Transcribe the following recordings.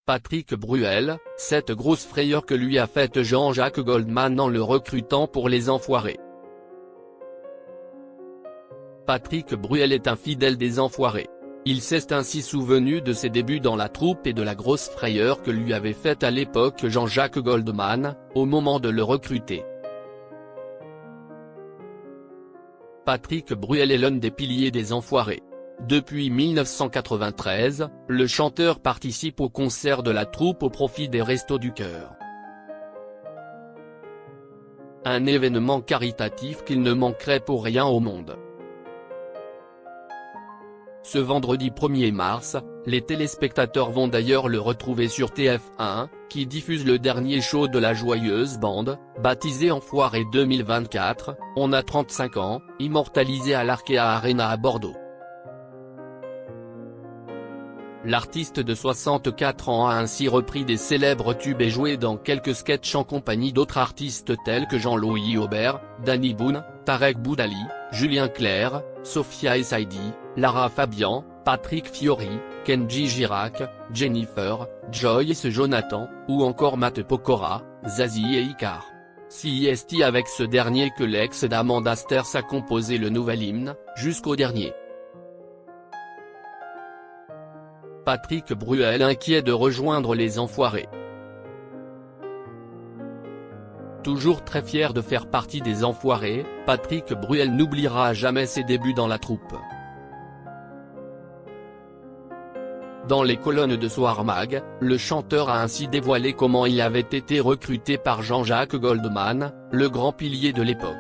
Patrick Bruel, cette grosse frayeur que lui a faite Jean-Jacques Goldman en le recrutant pour Les Enfoirés. Patrick Bruel est un fidèle des Enfoirés. Il s'est ainsi souvenu de ses débuts dans la troupe et de la grosse frayeur que lui avait faite à l'époque Jean-Jacques Goldman, au moment de le recruter. Patrick Bruel est l'un des piliers des Enfoirés. Depuis 1993, le chanteur participe aux concerts de la troupe au profit des Restos du Cœur. Un événement caritatif qu'il ne manquerait pour rien au monde. Ce vendredi 1er mars, les téléspectateurs vont d'ailleurs le retrouver sur TF1, qui diffuse le dernier show de la joyeuse bande, baptisé Enfoirés 2024, On a 35 ans, immortalisé à l'Arkea Arena à Bordeaux. L'artiste de 64 ans a ainsi repris des célèbres tubes et joué dans quelques sketchs en compagnie d'autres artistes tels que Jean-Louis Aubert, Danny Boone, Tarek Boudali, Julien Clerc, Sophia Essaidi, Lara Fabian, Patrick Fiori, Kenji Girac, Jennifer, Joyce Jonathan, ou encore Matt Pokora, Zazie et Icar. C'est avec ce dernier que l'ex d'Amanda Sters a composé le nouvel hymne, Jusqu'au dernier. Patrick Bruel inquiet de rejoindre Les Enfoirés. Toujours très fier de faire partie des Enfoirés, Patrick Bruel n'oubliera jamais ses débuts dans la troupe. Dans les colonnes de Soir Mag, le chanteur a ainsi dévoilé comment il avait été recruté par Jean-Jacques Goldman, le grand pilier de l'époque.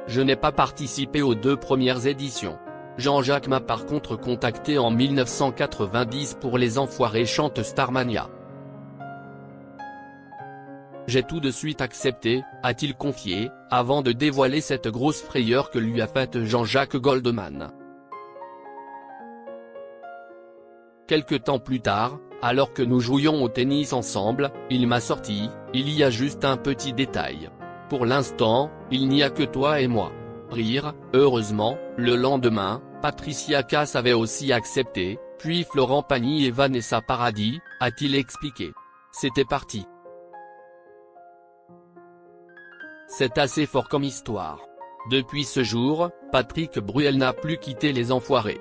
Je n'ai pas participé aux 2 premières éditions. Jean-Jacques m'a par contre contacté en 1990 pour Les Enfoirés chante Starmania. J'ai tout de suite accepté, a-t-il confié, avant de dévoiler cette grosse frayeur que lui a faite Jean-Jacques Goldman. Quelque temps plus tard, alors que nous jouions au tennis ensemble, il m'a sorti, il y a juste un petit détail. Pour l'instant, il n'y a que toi et moi. Rire, heureusement, le lendemain, Patricia Cass avait aussi accepté, puis Florent Pagny et Vanessa Paradis, a-t-il expliqué. C'était parti. C'est assez fort comme histoire. Depuis ce jour, Patrick Bruel n'a plus quitté Les Enfoirés.